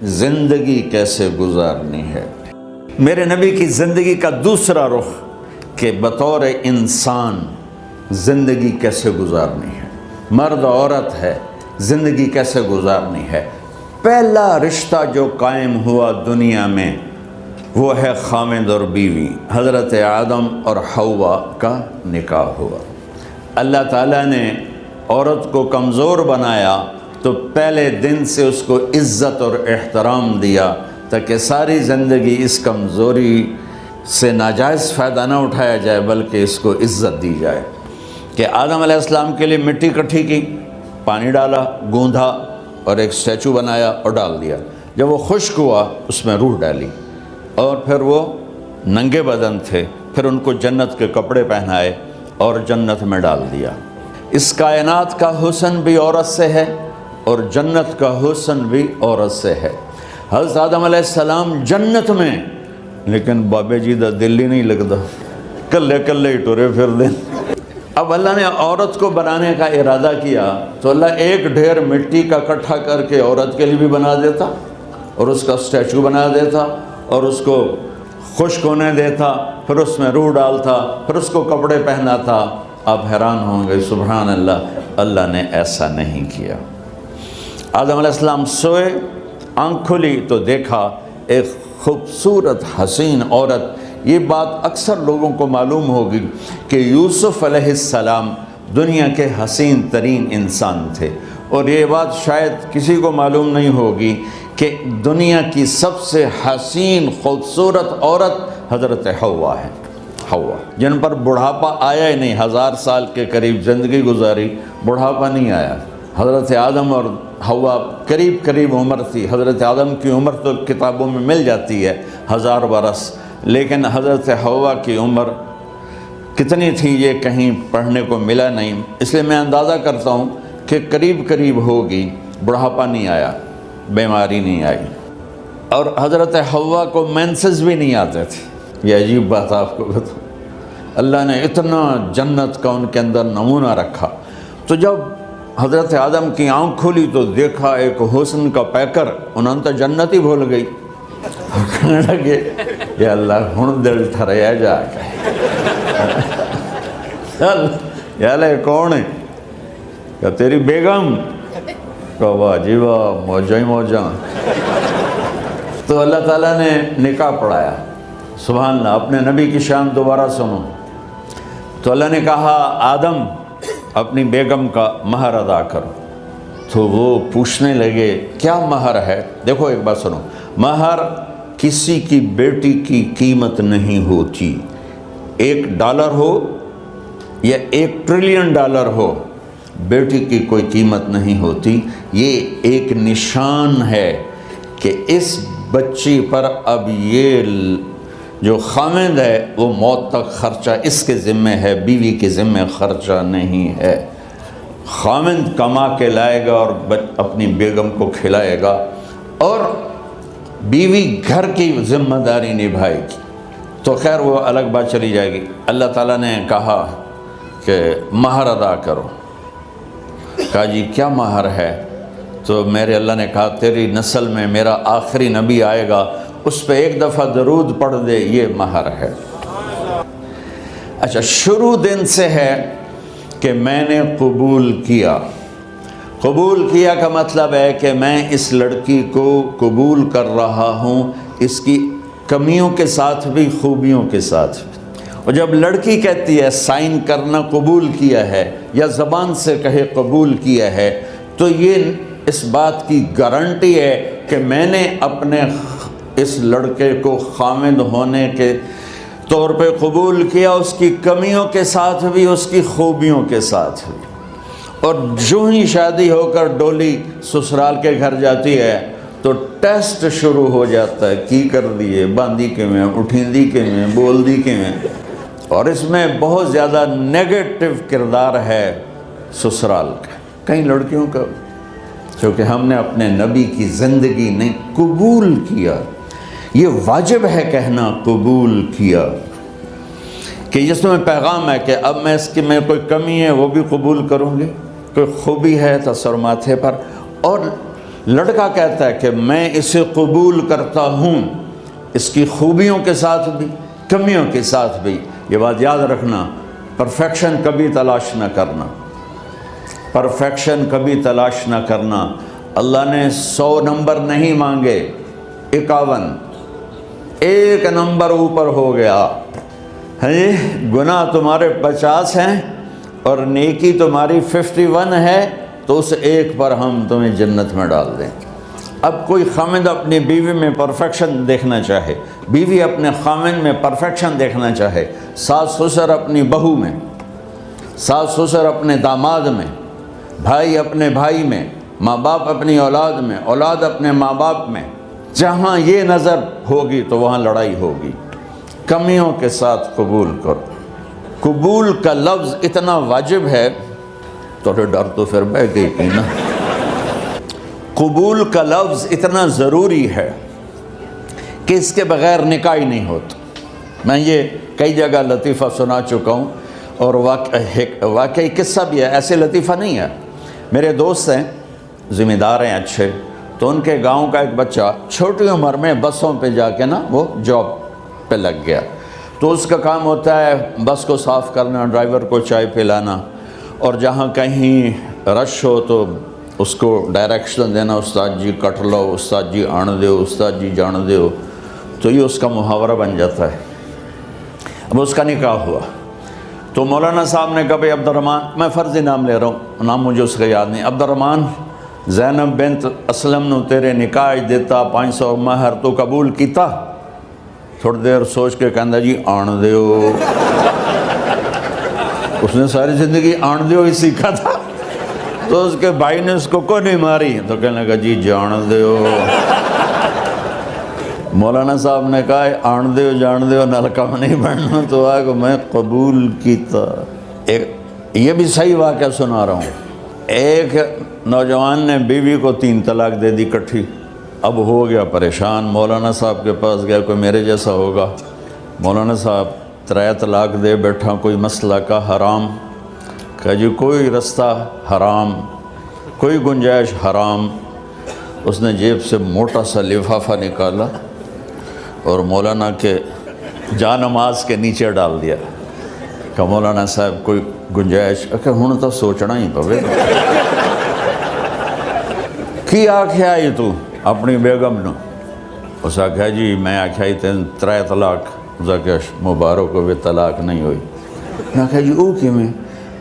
زندگی کیسے گزارنی ہے۔ میرے نبی کی زندگی کا دوسرا رخ کہ بطور انسان زندگی کیسے گزارنی ہے، مرد عورت ہے، زندگی کیسے گزارنی ہے۔ پہلا رشتہ جو قائم ہوا دنیا میں وہ ہے خامد اور بیوی، حضرت آدم اور حوا کا نکاح ہوا۔ اللہ تعالیٰ نے عورت کو کمزور بنایا تو پہلے دن سے اس کو عزت اور احترام دیا تاکہ ساری زندگی اس کمزوری سے ناجائز فائدہ نہ اٹھایا جائے بلکہ اس کو عزت دی جائے۔ کہ آدم علیہ السلام کے لیے مٹی اکٹھی کی، پانی ڈالا، گوندھا اور ایک اسٹیچو بنایا اور ڈال دیا۔ جب وہ خشک ہوا اس میں روح ڈالی اور پھر وہ ننگے بدن تھے، پھر ان کو جنت کے کپڑے پہنائے اور جنت میں ڈال دیا۔ اس کائنات کا حسن بھی عورت سے ہے اور جنت کا حسن بھی عورت سے ہے۔ حضرت آدم علیہ السلام جنت میں، لیکن بابے جی دا دل ہی نہیں لگتا، کلے کلے ہی ٹرے پھر دیں۔ اب اللہ نے عورت کو بنانے کا ارادہ کیا تو اللہ ایک ڈھیر مٹی کا اکٹھا کر کے عورت کے لیے بھی بنا دیتا اور اس کا اسٹیچو بنا دیتا اور اس کو خشک ہونے دیتا، پھر اس میں روح ڈالتا، پھر اس کو کپڑے پہناتا۔ آپ حیران ہوں گے، سبحان اللہ، اللہ نے ایسا نہیں کیا۔ آدم علیہ السلام سوئے، آنکھ کھلی تو دیکھا ایک خوبصورت حسین عورت۔ یہ بات اکثر لوگوں کو معلوم ہوگی کہ یوسف علیہ السلام دنیا کے حسین ترین انسان تھے، اور یہ بات شاید کسی کو معلوم نہیں ہوگی کہ دنیا کی سب سے حسین خوبصورت عورت حضرت حوا ہے۔ حوا جن پر بڑھاپا آیا ہی نہیں، 1000 سال کے قریب زندگی گزاری، بڑھاپا نہیں آیا۔ حضرت آدم اور حوا قریب قریب عمر تھی۔ حضرت آدم کی عمر تو کتابوں میں مل جاتی ہے 1000 برس، لیکن حضرت حوا کی عمر کتنی تھی یہ کہیں پڑھنے کو ملا نہیں، اس لیے میں اندازہ کرتا ہوں کہ قریب قریب ہوگی، بڑھاپا نہیں آیا، بیماری نہیں آئی۔ اور حضرت حوا کو مینسز بھی نہیں آتے تھے۔ یہ عجیب بات آپ کو بتاؤں، اللہ نے اتنا جنت کا ان کے اندر نمونہ رکھا۔ تو جب حضرت آدم کی آنکھ کھلی تو دیکھا ایک حسن کا پیکر، انہوں نے تو جنت ہی بھول گئی۔ کہنے لگے یا اللہ ہن دل ٹھریا جا کے، یا اللہ کون ہے؟ کہ تیری بیگم۔ کہ واہ جی واہ، موجاں ہی موجاں۔ تو اللہ تعالیٰ نے نکاح پڑھایا۔ سبحان اللہ، اپنے نبی کی شان دوبارہ سنو۔ تو اللہ نے کہا آدم اپنی بیگم کا مہر ادا کرو۔ تو وہ پوچھنے لگے کیا مہر ہے؟ دیکھو ایک بات سنو، مہر کسی کی بیٹی کی قیمت نہیں ہوتی۔ $1 ہو یا $1 ٹریلین ہو، بیٹی کی کوئی قیمت نہیں ہوتی۔ یہ ایک نشان ہے کہ اس بچی پر اب یہ جو خامد ہے وہ موت تک خرچہ اس کے ذمہ ہے، بیوی کے ذمہ خرچہ نہیں ہے۔ خامد کما کے لائے گا اور اپنی بیگم کو کھلائے گا، اور بیوی گھر کی ذمہ داری نبھائے گی۔ تو خیر وہ الگ بات چلی جائے گی۔ اللہ تعالیٰ نے کہا کہ مہر ادا کرو۔ کہا جی کیا مہر ہے؟ تو میرے اللہ نے کہا تیری نسل میں میرا آخری نبی آئے گا، اس پہ ایک دفعہ درود پڑھ دے، یہ مہر ہے۔ اچھا، شروع دن سے ہے کہ میں نے قبول کیا۔ قبول کیا کا مطلب ہے کہ میں اس لڑکی کو قبول کر رہا ہوں، اس کی کمیوں کے ساتھ بھی خوبیوں کے ساتھ بھی۔ اور جب لڑکی کہتی ہے سائن کرنا قبول کیا ہے، یا زبان سے کہے قبول کیا ہے، تو یہ اس بات کی گارنٹی ہے کہ میں نے اپنے اس لڑکے کو خامد ہونے کے طور پہ قبول کیا، اس کی کمیوں کے ساتھ بھی، اس کی خوبیوں کے ساتھ بھی۔ اور جو ہی شادی ہو کر ڈولی سسرال کے گھر جاتی ہے تو ٹیسٹ شروع ہو جاتا ہے، کی کر دیے، باندھی کے میں، اٹھیندی کے میں، بول دی کے میں۔ اور اس میں بہت زیادہ نیگیٹو کردار ہے سسرال کا، کئی لڑکیوں کا، کیونکہ ہم نے اپنے نبی کی زندگی نہیں قبول کیا۔ یہ واجب ہے کہنا قبول کیا، کہ جس میں پیغام ہے کہ اب میں اس کی میں کوئی کمی ہے وہ بھی قبول کروں گی، کوئی خوبی ہے تصور ماتھے پر، اور لڑکا کہتا ہے کہ میں اسے قبول کرتا ہوں، اس کی خوبیوں کے ساتھ بھی کمیوں کے ساتھ بھی۔ یہ بات یاد رکھنا، پرفیکشن کبھی تلاش نہ کرنا، پرفیکشن کبھی تلاش نہ کرنا۔ اللہ نے 100 نمبر نہیں مانگے، 51، ایک نمبر اوپر ہو گیا۔ گناہ تمہارے 50 ہیں اور نیکی تمہاری 51 ہے، تو اس ایک پر ہم تمہیں جنت میں ڈال دیں۔ اب کوئی خامند اپنی بیوی میں پرفیکشن دیکھنا چاہے، بیوی اپنے خامند میں پرفیکشن دیکھنا چاہے، ساس سسر اپنی بہو میں، ساس سسر اپنے داماد میں، بھائی اپنے بھائی میں، ماں باپ اپنی اولاد میں، اولاد اپنے ماں باپ میں، جہاں یہ نظر ہوگی تو وہاں لڑائی ہوگی۔ کمیوں کے ساتھ قبول کرو۔ قبول کا لفظ اتنا واجب ہے، تو ڈر تو پھر بہ گئی نا۔ قبول کا لفظ اتنا ضروری ہے کہ اس کے بغیر نکاح ہی نہیں ہوتا۔ میں یہ کئی جگہ لطیفہ سنا چکا ہوں، اور واقعی قصہ بھی ہے، ایسے لطیفہ نہیں ہے۔ میرے دوست ہیں، ذمہ دار ہیں اچھے، تو ان کے گاؤں کا ایک بچہ چھوٹی عمر میں بسوں پہ جا کے وہ جاب پہ لگ گیا۔ تو اس کا کام ہوتا ہے بس کو صاف کرنا، ڈرائیور کو چائے پلانا، اور جہاں کہیں رش ہو تو اس کو ڈائریکشن دینا، استاد جی کٹ لو، استاد جی آن دیو، استاد جی جان دیو۔ تو یہ اس کا محاورہ بن جاتا ہے۔ اب اس کا نکاح ہوا تو مولانا صاحب نے کہا بھائی عبد الرحمن، میں فرضی نام لے رہا ہوں، نام مجھے اس کا یاد نہیں، عبد الرحمن زینب بنت اسلم نو تیرے نکاح دیتا 500 مہر تو قبول کیتا؟ تھوڑی دیر سوچ کے کہندا جی آن دیو۔ اس نے ساری زندگی آن دیو ہی سیکھا تھا۔ تو اس کے بھائی نے اس کو کوئی نہیں ماری، تو کہنے لگا جی جان دیو۔ مولانا صاحب نے کہا آن دیو جان دیو نال کم نہیں بننا، تو آگے میں قبول کیتا۔ یہ بھی صحیح واقعہ سنا رہا ہوں۔ ایک نوجوان نے بیوی کو 3 طلاق دے دی کٹھی، اب ہو گیا پریشان، مولانا صاحب کے پاس گیا، کوئی میرے جیسا ہوگا۔ مولانا صاحب 3 طلاق دے بیٹھا، کوئی مسئلہ کا حرام؟ کہا جی کوئی رستہ حرام، کوئی گنجائش حرام۔ اس نے جیب سے موٹا سا لفافہ نکالا اور مولانا کے جا نماز کے نیچے ڈال دیا۔ کہ مولانا صاحب کوئی گنجائش؟ کہ ہن تو سوچنا ہی پوے۔ کی آکھیا ہی تو اپنی بیگم نو؟ اس آکھیا جی میں آکھیا ہی 3 طلاق، اس آکھیا مبارک ہوئے طلاق نہیں ہوئی۔ میں آکھیا جی او کیویں؟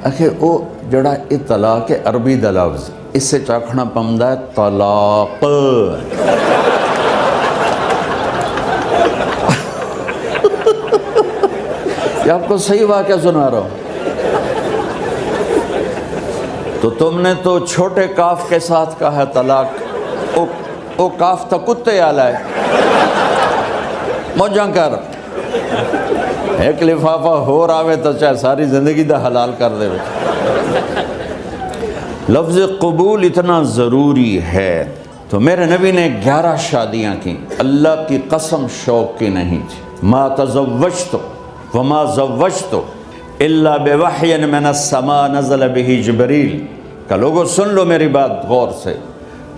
آکھے او جڑا یہ طلاق ہے عربی دا لفظ، اس سے چاکھنا پمدا ہے طلاق۔ یہ آپ کو صحیح واقعہ سنا رہا ہوں۔ تو تم نے تو چھوٹے کاف کے ساتھ کہا ہے طلاق، او کاف تا کتے آلا ہے، موجاں کر۔ ایک لفافہ ہو راوے تو چاہے ساری زندگی دا حلال کر دے۔ لفظ قبول اتنا ضروری ہے۔ تو میرے نبی نے 11 شادیاں کی، اللہ کی قسم شوق کی نہیں تھی۔ ما تزوجت وما زوجت الا بوحی من السماء نزل به جبریل۔ کہ لوگوں سن لو میری بات غور سے،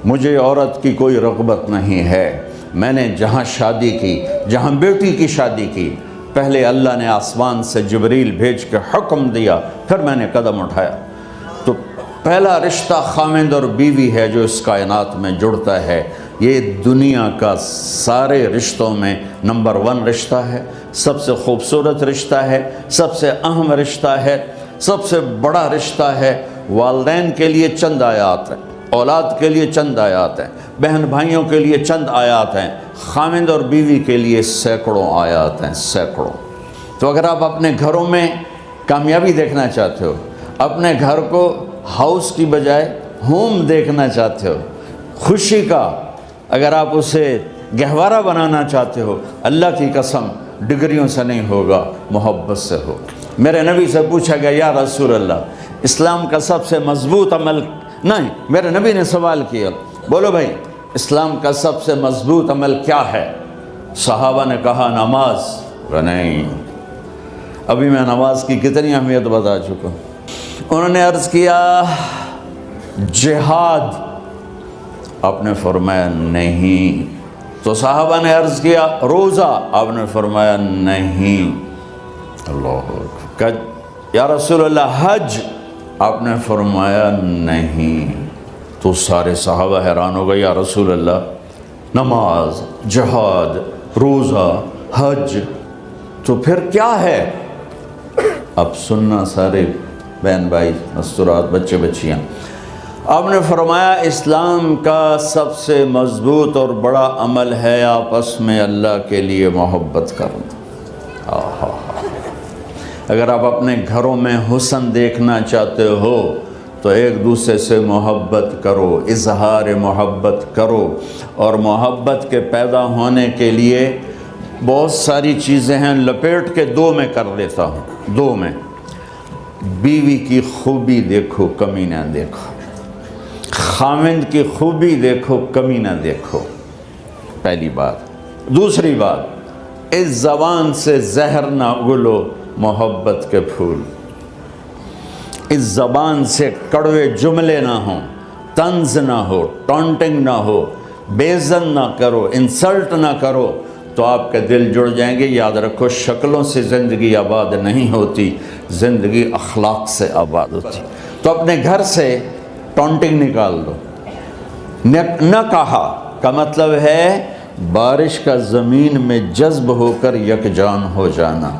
مجھے عورت کی کوئی رغبت نہیں ہے۔ میں نے جہاں شادی کی، جہاں بیٹی کی شادی کی، پہلے اللہ نے آسمان سے جبریل بھیج کے حکم دیا، پھر میں نے قدم اٹھایا۔ تو پہلا رشتہ خامند اور بیوی ہے جو اس کائنات میں جڑتا ہے۔ یہ دنیا کا سارے رشتوں میں نمبر 1 رشتہ ہے، سب سے خوبصورت رشتہ ہے، سب سے اہم رشتہ ہے، سب سے بڑا رشتہ ہے۔ والدین کے لیے چند آیات ہیں، اولاد کے لیے چند آیات ہیں، بہن بھائیوں کے لیے چند آیات ہیں، خامند اور بیوی کے لیے سینکڑوں آیات ہیں، سینکڑوں۔ تو اگر آپ اپنے گھروں میں کامیابی دیکھنا چاہتے ہو، اپنے گھر کو ہاؤس کی بجائے ہوم دیکھنا چاہتے ہو، خوشی کا اگر آپ اسے گہوارہ بنانا چاہتے ہو، اللہ کی قسم ڈگریوں سے نہیں ہوگا، محبت سے ہوگا۔ میرے نبی سے پوچھا گیا یا رسول اللہ اسلام کا سب سے مضبوط عمل، نہیں میرے نبی نے سوال کیا، بولو بھائی اسلام کا سب سے مضبوط عمل کیا ہے؟ صحابہ نے کہا نماز۔ نہیں، ابھی میں نماز کی کتنی اہمیت بتا چکا ہوں۔ انہوں نے عرض کیا جہاد۔ آپ نے فرمایا نہیں۔ تو صحابہ نے عرض کیا روزہ؟ آپ نے فرمایا نہیں۔ اللہ اکبر۔ یا رسول اللہ حج؟ آپ نے فرمایا نہیں۔ تو سارے صحابہ حیران ہو گئے، یا رسول اللہ نماز، جہاد، روزہ، حج، تو پھر کیا ہے؟ اب سننا سارے بہن بھائی، مستورات، بچے بچیاں، آپ نے فرمایا اسلام کا سب سے مضبوط اور بڑا عمل ہے آپس میں اللہ کے لیے محبت کرنا۔ اگر آپ اپنے گھروں میں حسن دیکھنا چاہتے ہو تو ایک دوسرے سے محبت کرو، اظہار محبت کرو، اور محبت کے پیدا ہونے کے لیے بہت ساری چیزیں ہیں، لپیٹ کے دو میں کر دیتا ہوں، دو میں۔ بیوی کی خوبی دیکھو، کمی نہ دیکھو، خاوند کی خوبی دیکھو، کمی نہ دیکھو، پہلی بات۔ دوسری بات، اس زبان سے زہر نہ اگلو محبت کے پھول، اس زبان سے کڑوے جملے نہ ہوں، طنز نہ ہو، ٹونٹنگ نہ ہو، بے عزت نہ کرو، انسلٹ نہ کرو، تو آپ کے دل جڑ جائیں گے۔ یاد رکھو شکلوں سے زندگی آباد نہیں ہوتی، زندگی اخلاق سے آباد ہوتی۔ تو اپنے گھر سے ٹونٹنگ نکال دو۔ نہ کہا کا مطلب ہے بارش کا زمین میں جذب ہو کر یکجان ہو جانا،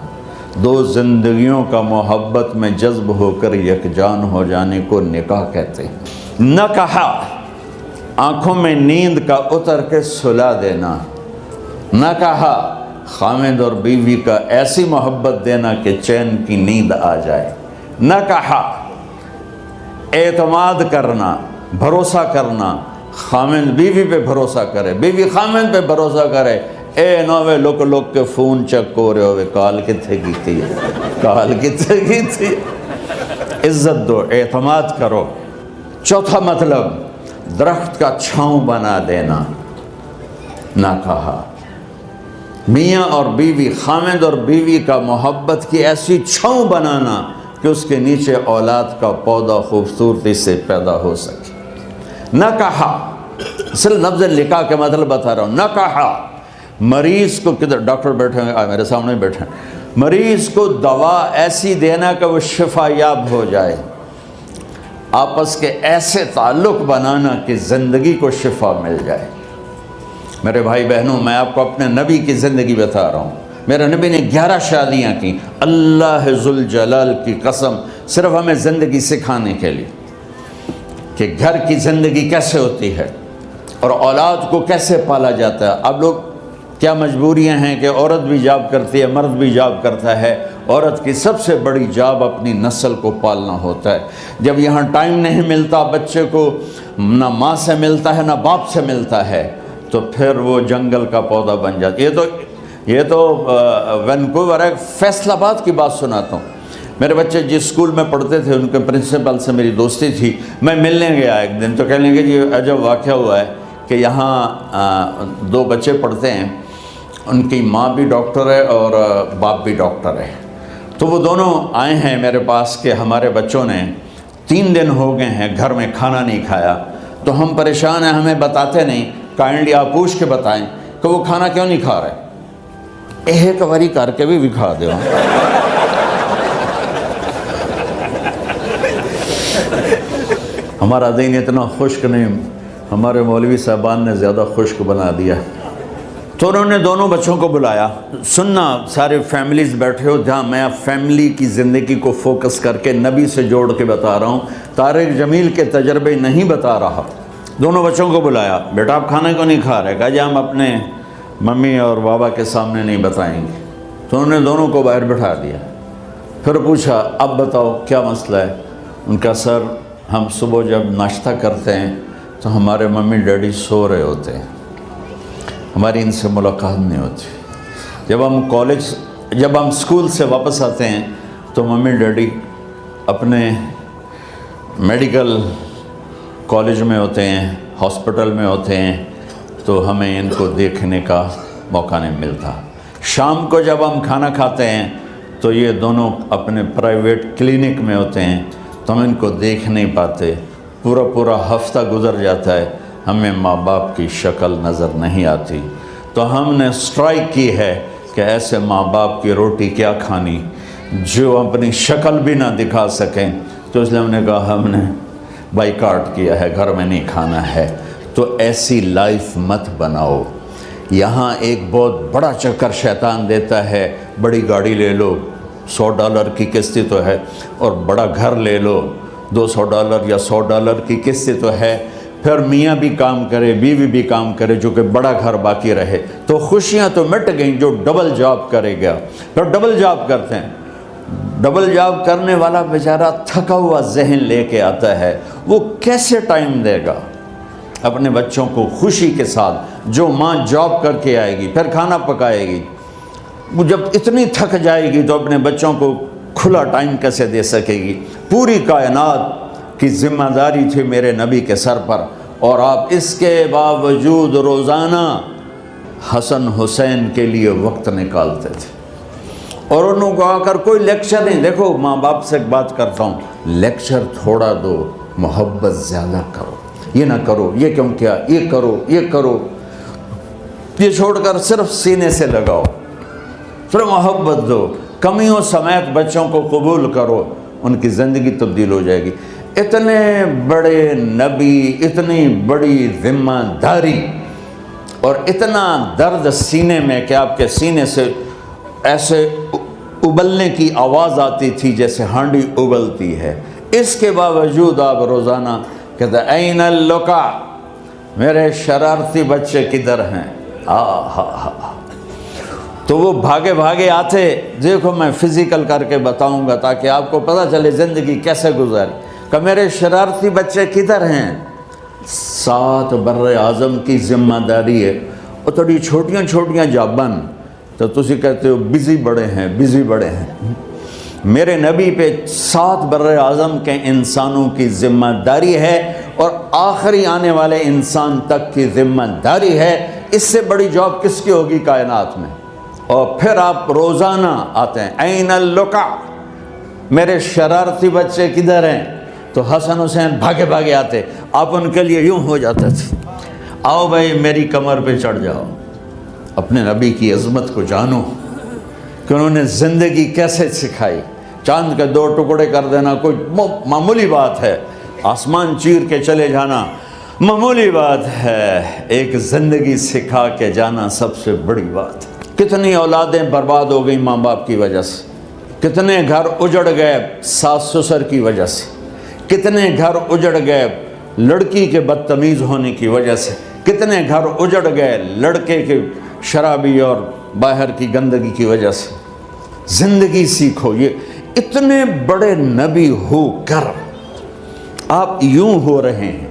دو زندگیوں کا محبت میں جذب ہو کر یکجان ہو جانے کو نکاح کہتے ہیں۔ نہ کہا آنکھوں میں نیند کا اتر کے سلا دینا، نہ کہا خاوند اور بیوی کا ایسی محبت دینا کہ چین کی نیند آ جائے، نہ کہا اعتماد کرنا، بھروسہ کرنا، خاوند بیوی پہ بھروسہ کرے، بیوی خاوند پہ بھروسہ کرے۔ اے نوے لوک لوک کے فون چیک ہو رہے ہوئے، کال کتنے کی تھی، کال کتنے کی تھی۔ عزت دو، اعتماد کرو۔ چوتھا مطلب درخت کا چھاؤں بنا دینا، نہ کہا میاں اور بیوی، خاوند اور بیوی کا محبت کی ایسی چھاؤں بنانا کہ اس کے نیچے اولاد کا پودا خوبصورتی سے پیدا ہو سکے۔ نہ کہا، اصل لفظ نکاح کے مطلب بتا رہا ہوں، نہ کہا مریض کو، کدھر ڈاکٹر بیٹھے ہیں، میرے سامنے بیٹھے ہیں، مریض کو دوا ایسی دینا کہ وہ شفا یاب ہو جائے، آپس کے ایسے تعلق بنانا کہ زندگی کو شفا مل جائے۔ میرے بھائی بہنوں، میں آپ کو اپنے نبی کی زندگی بتا رہا ہوں۔ میرے نبی نے 11 شادیاں کی، اللہ ذوالجلال کی قسم، صرف ہمیں زندگی سکھانے کے لیے کہ گھر کی زندگی کیسے ہوتی ہے اور اولاد کو کیسے پالا جاتا ہے۔ اب لوگ کیا مجبوریاں ہیں کہ عورت بھی جاب کرتی ہے، مرد بھی جاب کرتا ہے۔ عورت کی سب سے بڑی جاب اپنی نسل کو پالنا ہوتا ہے۔ جب یہاں ٹائم نہیں ملتا بچے کو، نہ ماں سے ملتا ہے نہ باپ سے ملتا ہے، تو پھر وہ جنگل کا پودا بن جاتا ہے۔ یہ تو وینکوور ہے، فیصل آباد کی بات سناتا ہوں۔ میرے بچے جس اسکول میں پڑھتے تھے ان کے پرنسپل سے میری دوستی تھی، میں ملنے گیا ایک دن، تو کہنے لگے جی عجب واقعہ ہوا ہے کہ یہاں 2 بچے پڑھتے ہیں، ان کی ماں بھی ڈاکٹر ہے اور باپ بھی ڈاکٹر ہے، تو وہ دونوں آئے ہیں میرے پاس کہ ہمارے بچوں نے 3 دن ہو گئے ہیں گھر میں کھانا نہیں کھایا، تو ہم پریشان ہیں، ہمیں بتاتے نہیں، کائنڈلی آپ پوچھ کے بتائیں کہ وہ کھانا کیوں نہیں کھا رہے۔ ایک باری کر کے بھی کھا دو۔ ہمارا دین اتنا خشک نہیں، ہمارے مولوی صاحبان نے زیادہ خشک بنا دیا۔ تو انہوں نے دونوں بچوں کو بلایا، سننا سارے فیملیز بیٹھے ہو جہاں میں فیملی کی زندگی کو فوکس کر کے نبی سے جوڑ کے بتا رہا ہوں، طارق جمیل کے تجربے نہیں بتا رہا۔ دونوں بچوں کو بلایا، بیٹا آپ کھانا کیوں نہیں کھا رہے؟ کہا جی ہم اپنے ممی اور بابا کے سامنے نہیں بتائیں گے۔ تو انہوں نے دونوں کو باہر بٹھا دیا، پھر پوچھا اب بتاؤ کیا مسئلہ ہے؟ ان کا سر ہم صبح جب ناشتہ کرتے ہیں تو ہمارے ممی ڈیڈی سو رہے ہوتے ہیں، ہماری ان سے ملاقات نہیں ہوتی۔ جب ہم اسکول سے واپس آتے ہیں تو ممی ڈیڈی اپنے میڈیکل کالج میں ہوتے ہیں، ہاسپٹل میں ہوتے ہیں، تو ہمیں ان کو دیکھنے کا موقع نہیں ملتا۔ شام کو جب ہم کھانا کھاتے ہیں تو یہ دونوں اپنے پرائیویٹ کلینک میں ہوتے ہیں، تو ہم ان کو دیکھ نہیں پاتے۔ پورا ہفتہ گزر جاتا ہے، ہمیں ماں باپ کی شکل نظر نہیں آتی، تو ہم نے اسٹرائک کی ہے کہ ایسے ماں باپ کی روٹی کیا کھانی جو اپنی شکل بھی نہ دکھا سکیں، تو اس لیے ہم نے کہا ہم نے بائیکاٹ کیا ہے، گھر میں نہیں کھانا ہے۔ تو ایسی لائف مت بناؤ۔ یہاں ایک بہت بڑا چکر شیطان دیتا ہے، بڑی گاڑی لے لو، $100 کی قسط تو ہے، اور بڑا گھر لے لو، $200 یا $100 کی قسط تو ہے، پھر میاں بھی کام کرے، بیوی بھی کام کرے، جو کہ بڑا گھر باقی رہے، تو خوشیاں تو مٹ گئیں۔ جو ڈبل جاب کرے گا، پھر ڈبل جاب کرتے ہیں، ڈبل جاب کرنے والا بیچارہ تھکا ہوا ذہن لے کے آتا ہے، وہ کیسے ٹائم دے گا اپنے بچوں کو خوشی کے ساتھ؟ جو ماں جاب کر کے آئے گی، پھر کھانا پکائے گی، وہ جب اتنی تھک جائے گی تو اپنے بچوں کو کھلا ٹائم کیسے دے سکے گی؟ پوری کائنات کی ذمہ داری تھی میرے نبی کے سر پر، اور آپ اس کے باوجود روزانہ حسن حسین کے لیے وقت نکالتے تھے۔ اور انہوں کو آ کر کوئی لیکچر نہیں، دیکھو ماں باپ سے ایک بات کرتا ہوں، لیکچر تھوڑا دو، محبت زیادہ کرو، یہ نہ کرو، یہ کیوں کیا، یہ کرو، یہ کرو، یہ چھوڑ کر صرف سینے سے لگاؤ، صرف محبت دو، کمیوں سمیت بچوں کو قبول کرو، ان کی زندگی تبدیل ہو جائے گی۔ اتنے بڑے نبی، اتنی بڑی ذمہ داری، اور اتنا درد سینے میں کہ آپ کے سینے سے ایسے ابلنے کی آواز آتی تھی جیسے ہانڈی ابلتی ہے، اس کے باوجود آپ روزانہ کہتے ہیں این اللقا، میرے شرارتی بچے کدھر ہیں؟ تو وہ بھاگے بھاگے آتے، دیکھو میں فزیکل کر کے بتاؤں گا تاکہ آپ کو پتہ چلے زندگی کیسے گزاری، کہ میرے شرارتی بچے کدھر ہیں؟ 7 بر اعظم کی ذمہ داری ہے، اور تھوڑی چھوٹیاں چھوٹیاں جابن، تو تسی کہتے ہو بزی بڑے ہیں، بزی بڑے ہیں۔ میرے نبی پہ 7 بر اعظم کے انسانوں کی ذمہ داری ہے، اور آخری آنے والے انسان تک کی ذمہ داری ہے۔ اس سے بڑی جاب کس کی ہوگی کائنات میں؟ اور پھر آپ روزانہ آتے ہیں این اللقا، میرے شرارتی بچے کدھر ہیں؟ تو حسن حسین بھاگے بھاگے آتے، آپ ان کے لیے یوں ہو جاتے تھے، آؤ بھائی میری کمر پہ چڑھ جاؤ، اپنے نبی کی عظمت کو جانو کہ انہوں نے زندگی کیسے سکھائی۔ چاند کے 2 ٹکڑے کر دینا کوئی معمولی بات ہے، آسمان چیر کے چلے جانا معمولی بات ہے، ایک زندگی سکھا کے جانا سب سے بڑی بات ہے۔ کتنی اولادیں برباد ہو گئی ماں باپ کی وجہ سے، کتنے گھر اجڑ گئے ساس سسر کی وجہ سے، کتنے گھر اجڑ گئے لڑکی کے بدتمیز ہونے کی وجہ سے، کتنے گھر اجڑ گئے لڑکے کے شرابی اور باہر کی گندگی کی وجہ سے۔ زندگی سیکھو۔ یہ اتنے بڑے نبی ہو کر آپ یوں ہو رہے ہیں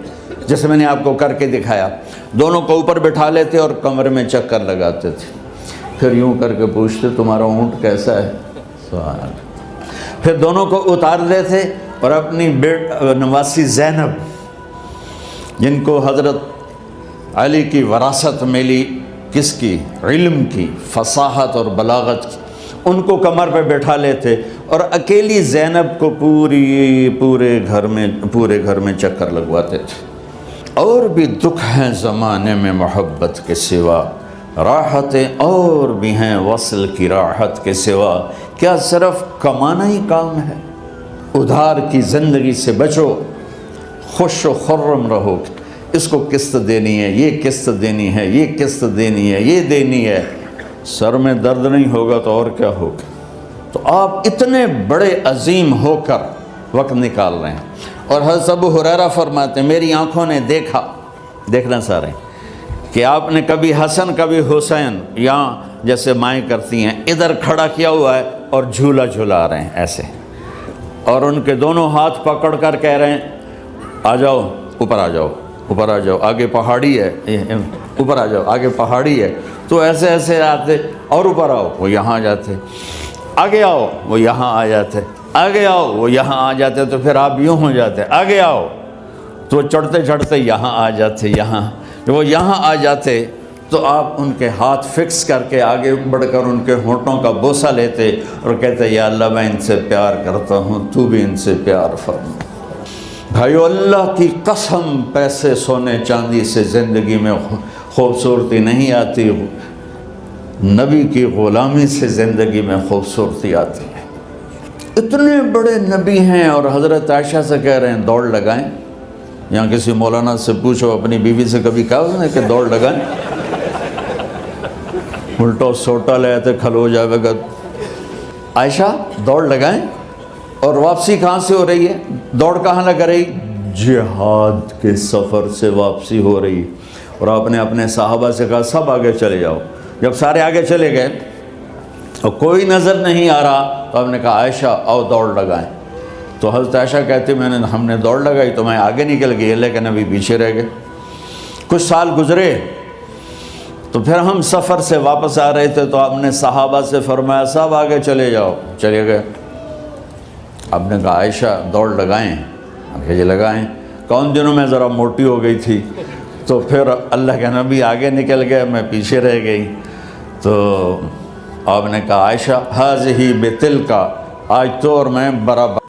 جیسے میں نے آپ کو کر کے دکھایا، دونوں کو اوپر بٹھا لیتے اور کمرے میں چکر لگاتے تھے، پھر یوں کر کے پوچھتے تمہارا اونٹ کیسا ہے؟ سوال۔ پھر دونوں کو اتار دیتے اور اپنی نواسی زینب، جن کو حضرت علی کی وراثت ملی، کس کی؟ علم کی، فصاحت اور بلاغت کی، ان کو کمر پہ بٹھا لیتے اور اکیلی زینب کو پورے گھر میں چکر لگواتے تھے۔ اور بھی دکھ ہیں زمانے میں محبت کے سوا، راحتیں اور بھی ہیں وصل کی راحت کے سوا، کیا صرف کمانا ہی کام ہے؟ ادھار کی زندگی سے بچو، خوش و خرم رہو، اس کو قسط دینی ہے، یہ قسط دینی ہے، یہ قسط دینی ہے، یہ دینی ہے، سر میں درد نہیں ہوگا تو اور کیا ہوگا؟ تو آپ اتنے بڑے عظیم ہو کر وقت نکال رہے ہیں۔ اور حضرت ابو ہریرہ فرماتے ہیں میری آنکھوں نے دیکھنا سارے کہ آپ نے کبھی حسن کبھی حسین یہاں جیسے مائیں کرتی ہیں ادھر کھڑا کیا ہوا ہے اور جھولا جھلا رہے ہیں ایسے، اور ان کے دونوں ہاتھ پکڑ کر کہہ رہے ہیں آ جاؤ اوپر، آ جاؤ اوپر، آ جاؤ، آگے پہاڑی ہے، اوپر آ جاؤ، آگے پہاڑی ہے۔ تو ایسے ایسے آتے اور اوپر آؤ، وہ یہاں آ جاتے، آگے آؤ، وہ یہاں آ جاتے، آگے آؤ، وہ یہاں آ جاتے، تو پھر آپ یوں ہو جاتے، آگے آؤ، تو چڑھتے چڑھتے یہاں آ جاتے، یہاں جب وہ یہاں آ جاتے تو آپ ان کے ہاتھ فکس کر کے آگے بڑھ کر ان کے ہونٹوں کا بوسہ لیتے اور کہتے یا اللہ میں ان سے پیار کرتا ہوں، تو بھی ان سے پیار فرما۔ بھائیو اللہ کی قسم، پیسے سونے چاندی سے زندگی میں خوبصورتی نہیں آتی، نبی کی غلامی سے زندگی میں خوبصورتی آتی ہے۔ اتنے بڑے نبی ہیں اور حضرت عائشہ سے کہہ رہے ہیں دوڑ لگائیں۔ یہاں کسی مولانا سے پوچھو اپنی بیوی سے کبھی کہا اس نے کہ دوڑ لگائیں؟ الٹا سوٹا لے آتے کھل ہو جائے گا۔ عائشہ دوڑ لگائیں، اور واپسی کہاں سے ہو رہی ہے؟ دوڑ کہاں لگ رہی؟ جہاد کے سفر سے واپسی ہو رہی۔ اور آپ نے اپنے صحابہ سے کہا سب آگے چلے جاؤ۔ جب سارے آگے چلے گئے اور کوئی نظر نہیں آ رہا تو آپ نے کہا عائشہ آؤ دوڑ لگائیں۔ تو حضرت عائشہ کہتے ہم نے دوڑ لگائی تو میں آگے نکل گئی، لیکن ابھی پیچھے رہ گئے۔ کچھ سال گزرے تو پھر ہم سفر سے واپس آ رہے تھے تو آپ نے صحابہ سے فرمایا سب آگے چلے جاؤ، چلے گئے۔ آپ نے کہا عائشہ دوڑ لگائیں؟ یہ لگائیں۔ کون دنوں میں ذرا موٹی ہو گئی تھی تو پھر اللہ کے نبی آگے نکل گئے، میں پیچھے رہ گئی۔ تو آپ نے کہا عائشہ ہذہ بتلک، آج تو اور میں برابر